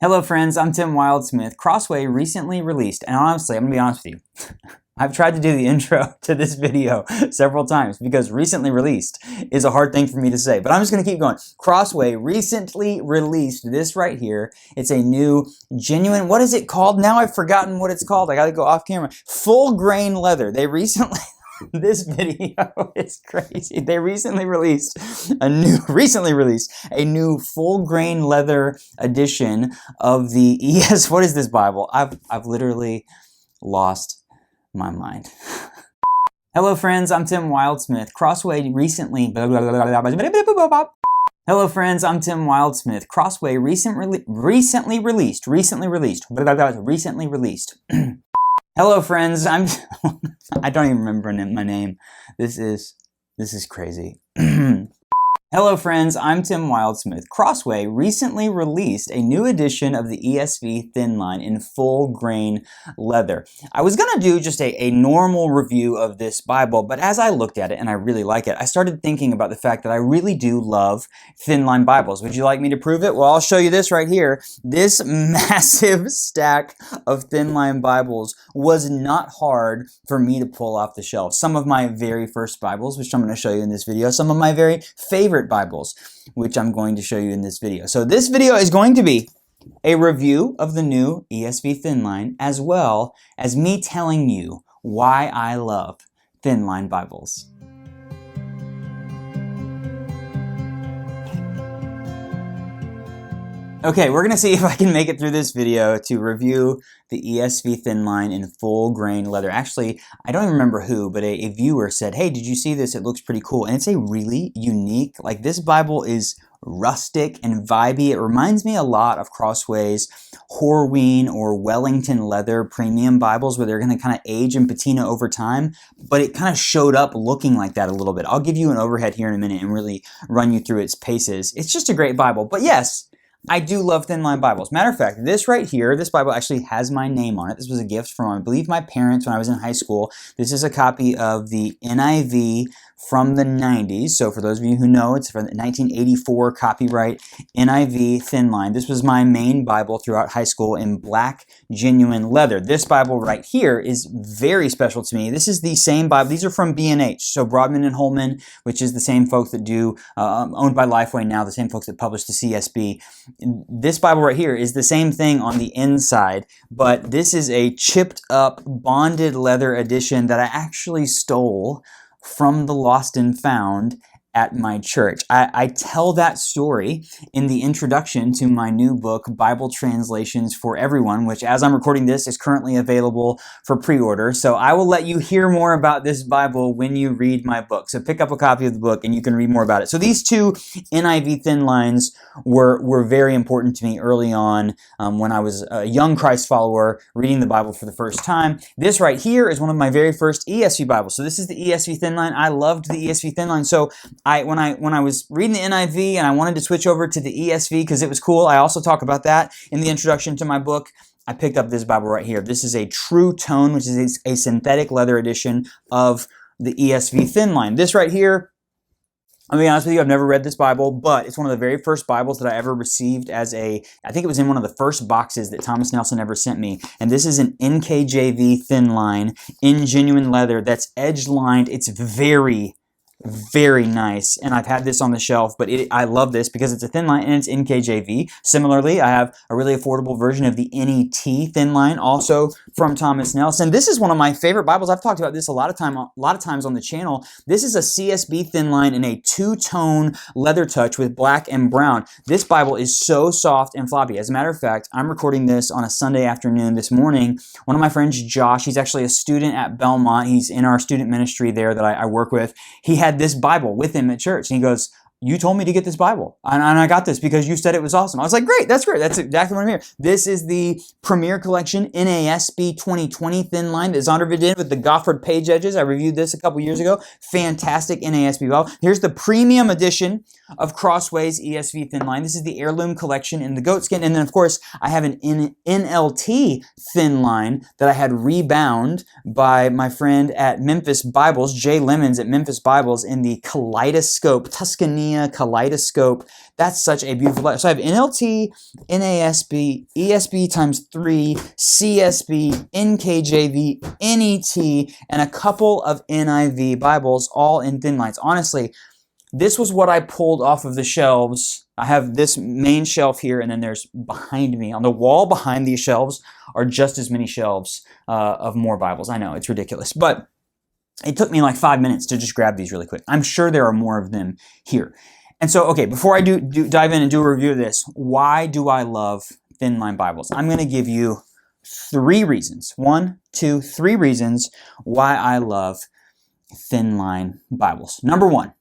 Hello friends, I'm Tim Wildsmith. Crossway recently released, and honestly, I'm going to be honest with you, I've tried to do the intro to this video several times because recently released is a hard thing for me to say, but I'm just going to keep going. Crossway recently released this right here. It's a new, genuine, what is it called? Now I've forgotten what it's called. I got to go off camera. Full grain leather. They recently... This video is crazy. They recently released a new full grain leather edition of the what is this Bible? I've literally lost my mind. Hello friends, I'm Tim Wildsmith. Crossway recently Hello friends, I'm Tim Wildsmith. Crossway recently released. Hello friends, I don't even remember my name. This is crazy. Hello friends, I'm Tim Wildsmith. Crossway recently released a new edition of the ESV Thinline in full grain leather. I was gonna do just a normal review of this Bible, but as I looked at it and I really like it, I started thinking about the fact that I really do love Thinline Bibles. Would you like me to prove it? Well, I'll show you this right here. This massive stack of Thinline Bibles was not hard for me to pull off the shelf. Some of my very first Bibles, which I'm gonna show you in this video, some of my very favorite Bibles, which I'm going to show you in this video. So this video is going to be a review of the new ESV Thinline, as well as me telling you why I love Thinline Bibles. Okay, we're gonna see if I can make it through this video to review the ESV Thinline in full grain leather. Actually, I don't even remember who, but a viewer said, hey, did you see this? It looks pretty cool. And it's a really unique, like this Bible is rustic and vibey. It reminds me a lot of Crossway's Horween or Wellington leather premium Bibles where they're gonna kind of age and patina over time, but it kind of showed up looking like that a little bit. I'll give you an overhead here in a minute and really run you through its paces. It's just a great Bible, but yes, I do love Thinline Bibles. Matter of fact, this right here, this Bible actually has my name on it. This was a gift from, I believe, my parents when I was in high school. This is a copy of the NIV from the 90s. So for those of you who know, it's from the 1984 copyright NIV Thinline. This was my main Bible throughout high school in black, genuine leather. This Bible right here is very special to me. This is the same Bible. These are from B&H, so Broadman and Holman, which is the same folks that do, owned by Lifeway now, the same folks that publish the CSB. This Bible right here is the same thing on the inside, but this is a chipped up bonded leather edition that I actually stole from the Lost and Found at my church. I tell that story in the introduction to my new book, Bible Translations for Everyone, which as I'm recording this is currently available for pre-order. So I will let you hear more about this Bible when you read my book. So pick up a copy of the book and you can read more about it. So these two NIV Thinlines were very important to me early on when I was a young Christ follower reading the Bible for the first time. This right here is one of my very first ESV Bibles. So this is the ESV Thinline. I loved the ESV Thinline. So when I was reading the NIV and I wanted to switch over to the ESV because it was cool, I also talk about that in the introduction to my book, I picked up this Bible right here. This is a True Tone, which is a synthetic leather edition of the ESV Thinline. This right here, I'll be honest with you, I've never read this Bible, but it's one of the very first Bibles that I ever received as I think it was in one of the first boxes that Thomas Nelson ever sent me. And this is an NKJV Thinline in genuine leather that's edge-lined. It's very nice, and I've had this on the shelf, but I love this because it's a Thinline and it's NKJV. Similarly, I have a really affordable version of the NET Thinline, also from Thomas Nelson. This is one of my favorite Bibles. I've talked about this a lot of times on the channel. This is a CSB Thinline in a two-tone leather touch with black and brown. This Bible is so soft and floppy. As a matter of fact, I'm recording this on a Sunday afternoon this morning. One of my friends, Josh, he's actually a student at Belmont. He's in our student ministry there that I work with. He had this Bible with him at church, and he goes, you told me to get this Bible, and I got this because you said it was awesome. I was like, great, that's great. That's exactly what I'm here. This is the Premier Collection NASB 2020 Thinline that Zondervan did with the Gofford page edges. I reviewed this a couple years ago. Fantastic NASB Bible. Here's the premium edition of Crossway's ESV Thinline. This is the Heirloom Collection in the goatskin. And then, of course, I have an NLT Thinline that I had rebound by my friend at Memphis Bibles, Jay Lemons at Memphis Bibles, in the Kaleidoscope Tuscany Sinfonia, Kaleidoscope. That's such a beautiful letter. So I have NLT, NASB, ESB times 3, CSB, NKJV, NET, and a couple of NIV Bibles, all in thin lines. Honestly, this was what I pulled off of the shelves. I have this main shelf here, and then there's behind me, on the wall behind these shelves, are just as many shelves of more Bibles. I know, it's ridiculous, but it took me like 5 minutes to just grab these really quick. I'm sure there are more of them here. And so, okay, before I dive in and do a review of this, why do I love Thinline Bibles? I'm going to give you 3 reasons. 1, 2, 3 reasons why I love Thinline Bibles. Number 1,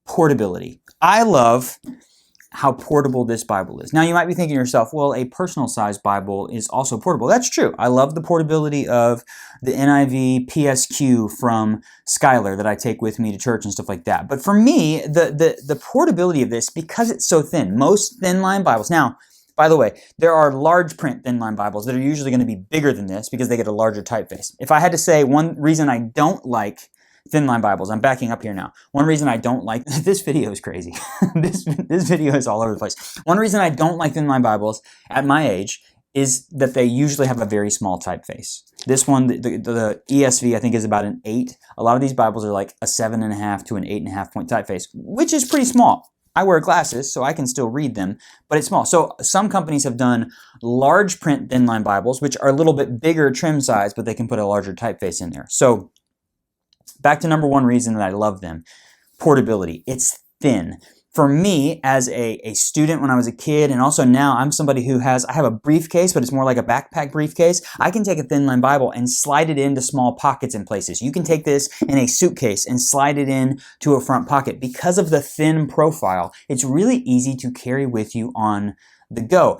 portability. I love how portable this Bible is. Now, you might be thinking to yourself, well, a personal size Bible is also portable. That's true. I love the portability of the NIV PSQ from Schuyler that I take with me to church and stuff like that. But for me, the portability of this, because it's so thin, most Thinline Bibles, now, by the way, there are large print Thinline Bibles that are usually going to be bigger than this because they get a larger typeface. If I had to say one reason I don't like Thinline Bibles, I'm backing up here now. One reason I don't like, this video is crazy. this video is all over the place. One reason I don't like Thinline Bibles at my age is that they usually have a very small typeface. This one, the ESV, I think is about an 8. A lot of these Bibles are like a 7.5 to an 8.5 point typeface, which is pretty small. I wear glasses, so I can still read them, but it's small. So some companies have done large print Thinline Bibles, which are a little bit bigger trim size, but they can put a larger typeface in there. So back to number 1 reason that I love them, portability. It's thin. For me, as a student when I was a kid, and also now I'm somebody who I have a briefcase, but it's more like a backpack briefcase. I can take a Thinline Bible and slide it into small pockets in places. You can take this in a suitcase and slide it in to a front pocket. Because of the thin profile, it's really easy to carry with you on the go.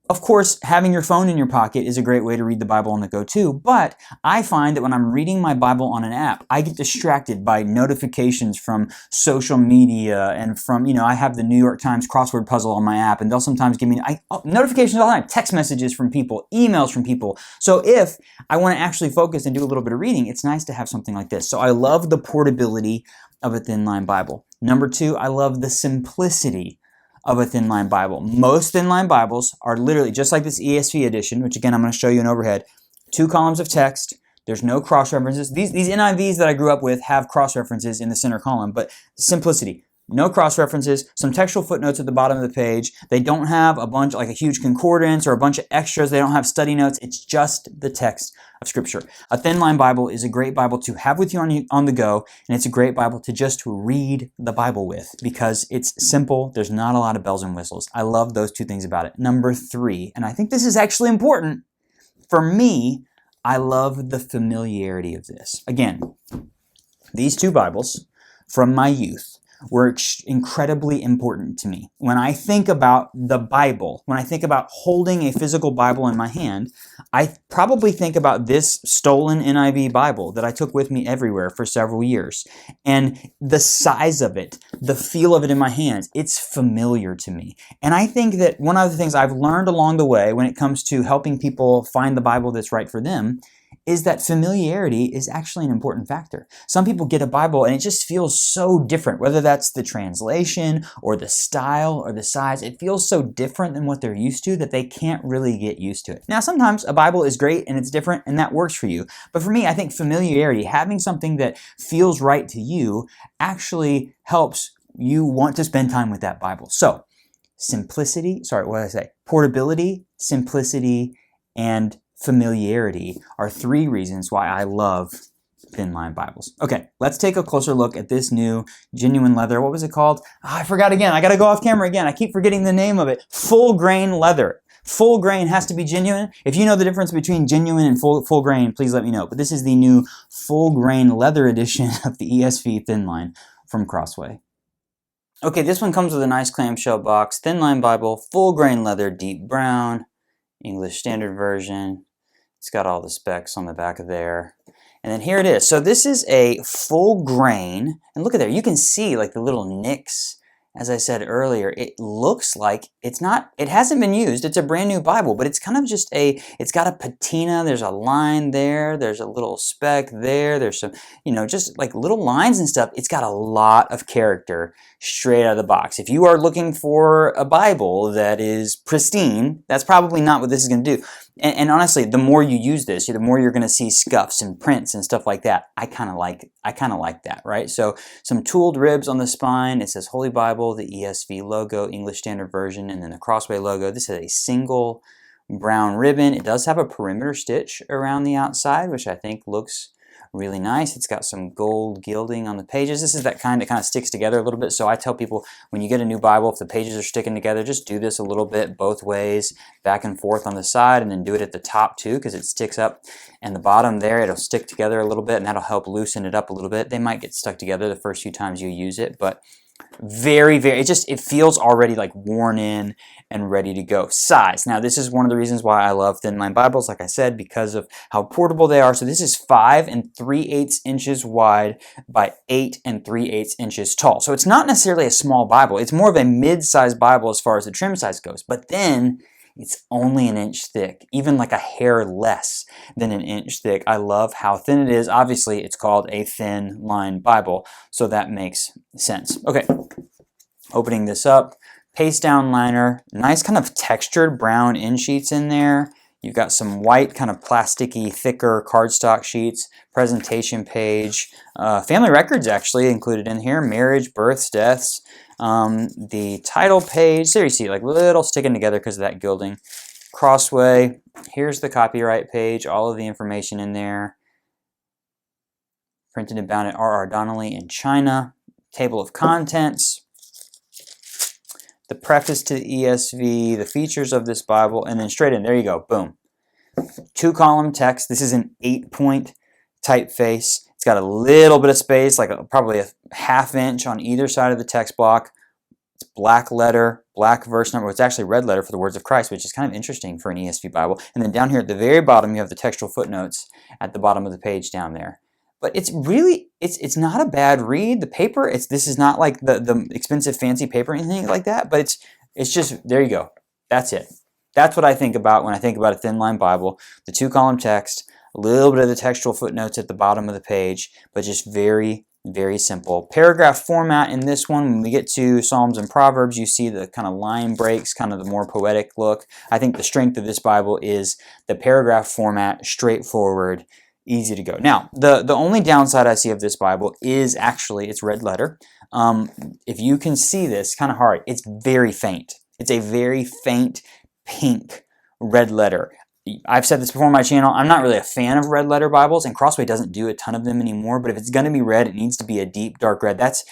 Of course, having your phone in your pocket is a great way to read the Bible on the go too, but I find that when I'm reading my Bible on an app, I get distracted by notifications from social media and from, I have the New York Times crossword puzzle on my app, and they'll sometimes give me notifications all the time, text messages from people, emails from people. So if I want to actually focus and do a little bit of reading, it's nice to have something like this. So I love the portability of a Thinline Bible. Number 2, I love the simplicity of a Thinline Bible. Most Thinline Bibles are literally just like this ESV edition, which again, I'm going to show you an overhead. 2 columns of text. There's no cross references. These NIVs that I grew up with have cross references in the center column, but simplicity. No cross references, some textual footnotes at the bottom of the page. They don't have a bunch, like a huge concordance or a bunch of extras. They don't have study notes. It's just the text of Scripture. A Thinline Bible is a great Bible to have with you on the go, and it's a great Bible to just read the Bible with because it's simple. There's not a lot of bells and whistles. I love those 2 things about it. Number 3, and I think this is actually important, for me, I love the familiarity of this. Again, these 2 Bibles from my youth were incredibly important to me. When I think about the Bible, when I think about holding a physical Bible in my hand, I probably think about this stolen NIV Bible that I took with me everywhere for several years. And the size of it, the feel of it in my hands, it's familiar to me. And I think that one of the things I've learned along the way when it comes to helping people find the Bible that's right for them is that familiarity is actually an important factor. Some people get a Bible and it just feels so different, whether that's the translation or the style or the size. It feels so different than what they're used to that they can't really get used to it. Now, sometimes a Bible is great and it's different and that works for you. But for me, I think familiarity, having something that feels right to you, actually helps you want to spend time with that Bible. So, portability, simplicity, and familiarity are 3 reasons why I love Thinline Bibles. Okay, let's take a closer look at this new genuine leather. What was it called? I forgot again. I got to go off camera again. I keep forgetting the name of it. Full grain leather. Full grain has to be genuine. If you know the difference between genuine and full grain, please let me know. But this is the new full grain leather edition of the ESV Thinline from Crossway. Okay, this one comes with a nice clamshell box. Thinline Bible, full grain leather, deep brown, English Standard Version. It's got all the specs on the back of there. And then here it is. So this is a full grain, and look at there. You can see like the little nicks as I said earlier, it looks like it hasn't been used. It's a brand new Bible, but it's kind of just it's got a patina. There's a line there. There's a little speck there. There's some, just like little lines and stuff. It's got a lot of character straight out of the box. If you are looking for a Bible that is pristine, that's probably not what this is going to do. And honestly, the more you use this, the more you're going to see scuffs and prints and stuff like that. I kind of like that, right? So some tooled ribs on the spine. It says Holy Bible, the ESV logo, English Standard Version, and then the Crossway logo. This is a single brown ribbon. It does have a perimeter stitch around the outside, which I think looks really nice. It's got some gold gilding on the pages. This is that kind that kind of sticks together a little bit. So I tell people, when you get a new Bible, if the pages are sticking together, just do this a little bit both ways, back and forth on the side, and then do it at the top too, because it sticks up. And the bottom there, it'll stick together a little bit, and that'll help loosen it up a little bit. They might get stuck together the first few times you use it, but very, it feels already like worn in and ready to go. Size. Now, this is one of the reasons why I love Thinline Bibles, like I said, because of how portable they are. So this is 5 3/8 inches wide by 8 3/8 inches tall. So it's not necessarily a small Bible. It's more of a mid-sized Bible as far as the trim size goes. But then it's only an inch thick, even like a hair less than an inch thick. I love how thin it is. Obviously, it's called a Thinline Bible, so that makes sense. Okay, opening this up, paste down liner, nice kind of textured brown end sheets in there. You've got some white kind of plasticky, thicker cardstock sheets, presentation page, family records actually included in here, marriage, births, deaths, the title page. So you see like little sticking together because of that gilding. Crossway, here's the copyright page, all of the information in there. Printed and bound at R.R. Donnelly in China. Table of contents. The preface to the ESV, the features of this Bible, and then straight in. There you go. Boom. 2-column text. This is an 8-point typeface. It's got a little bit of space, like probably a ½ inch on either side of the text block. It's black letter, black verse number. It's actually red letter for the words of Christ, which is kind of interesting for an ESV Bible. And then down here at the very bottom, you have the textual footnotes at the bottom of the page down there. But it's really, it's not a bad read. The paper, this is not like the expensive fancy paper or anything like that, but it's just, there you go. That's it. That's what I think about when I think about a Thinline Bible. The 2-column text, a little bit of the textual footnotes at the bottom of the page, but just very, very simple. Paragraph format in this one, when we get to Psalms and Proverbs, you see the kind of line breaks, kind of the more poetic look. I think the strength of this Bible is the paragraph format, straightforward, easy to go. Now, the only downside I see of this Bible is actually it's red letter. If you can see this, kind of hard. It's very faint. It's a very faint pink red letter. I've said this before on my channel. I'm not really a fan of red letter Bibles, and Crossway doesn't do a ton of them anymore. But if it's going to be red, it needs to be a deep, dark red. That's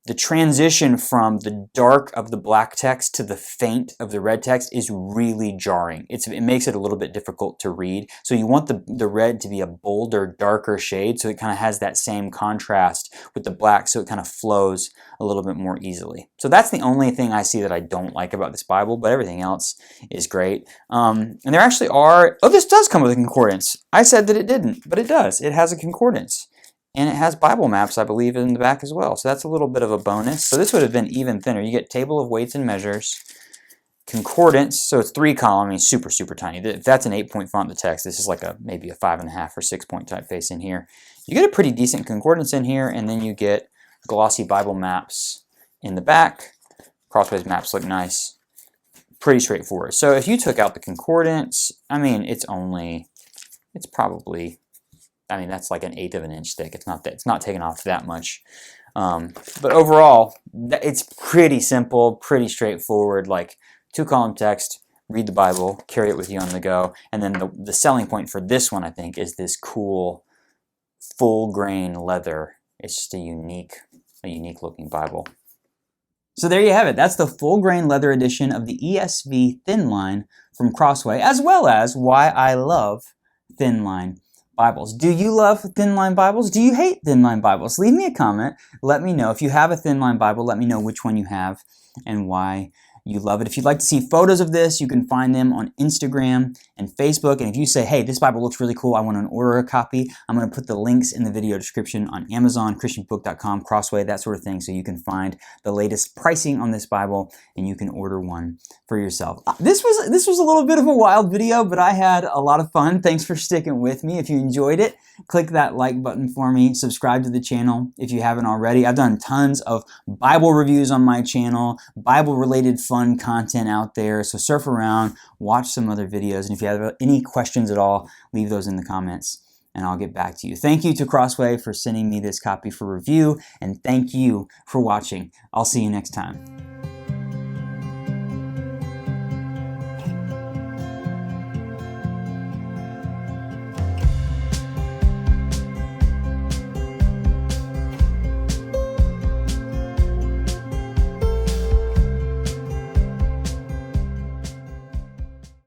the transition from the dark of the black text to the faint of the red text is really jarring. It makes it a little bit difficult to read. So you want the red to be a bolder, darker shade, so it kind of has that same contrast with the black, so it kind of flows a little bit more easily. So that's the only thing I see that I don't like about this Bible, but everything else is great. And there actually are, this does come with a concordance. I said that it didn't, but it does. It has a concordance. And it has Bible maps, I believe, in the back as well. So that's a little bit of a bonus. So this would have been even thinner. You get table of weights and measures, concordance. So it's 3-column. I mean, super, super tiny. If that's an 8-point font, the text, this is like maybe a 5.5 or 6-point typeface in here. You get a pretty decent concordance in here, and then you get glossy Bible maps in the back. Crossway's maps look nice. Pretty straightforward. So if you took out the concordance, I mean, it's probably, I mean, that's like an 1/8 of an inch thick. It's not taking off that much. But overall, it's pretty simple, pretty straightforward, like 2-column text, read the Bible, carry it with you on the go. And then the selling point for this one, I think, is this cool full grain leather. It's just a unique looking Bible. So there you have it. That's the full grain leather edition of the ESV Thinline from Crossway, as well as why I love Thinline Bibles. Do you love Thinline Bibles? Do you hate Thinline Bibles? Leave me a comment. Let me know. If you have a Thinline Bible, let me know which one you have and why you love it. If you'd like to see photos of this, you can find them on Instagram and Facebook. And if you say, hey, this Bible looks really cool, I want to order a copy, I'm going to put the links in the video description on Amazon, ChristianBook.com, Crossway, that sort of thing, so you can find the latest pricing on this Bible and you can order one for yourself. This was a little bit of a wild video, but I had a lot of fun. Thanks for sticking with me. If you enjoyed it, click that like button for me. Subscribe to the channel if you haven't already. I've done tons of Bible reviews on my channel, Bible-related fun content out there. So surf around, watch some other videos, and if you have any questions at all, leave those in the comments and I'll get back to you. Thank you to Crossway for sending me this copy for review, and thank you for watching. I'll see you next time.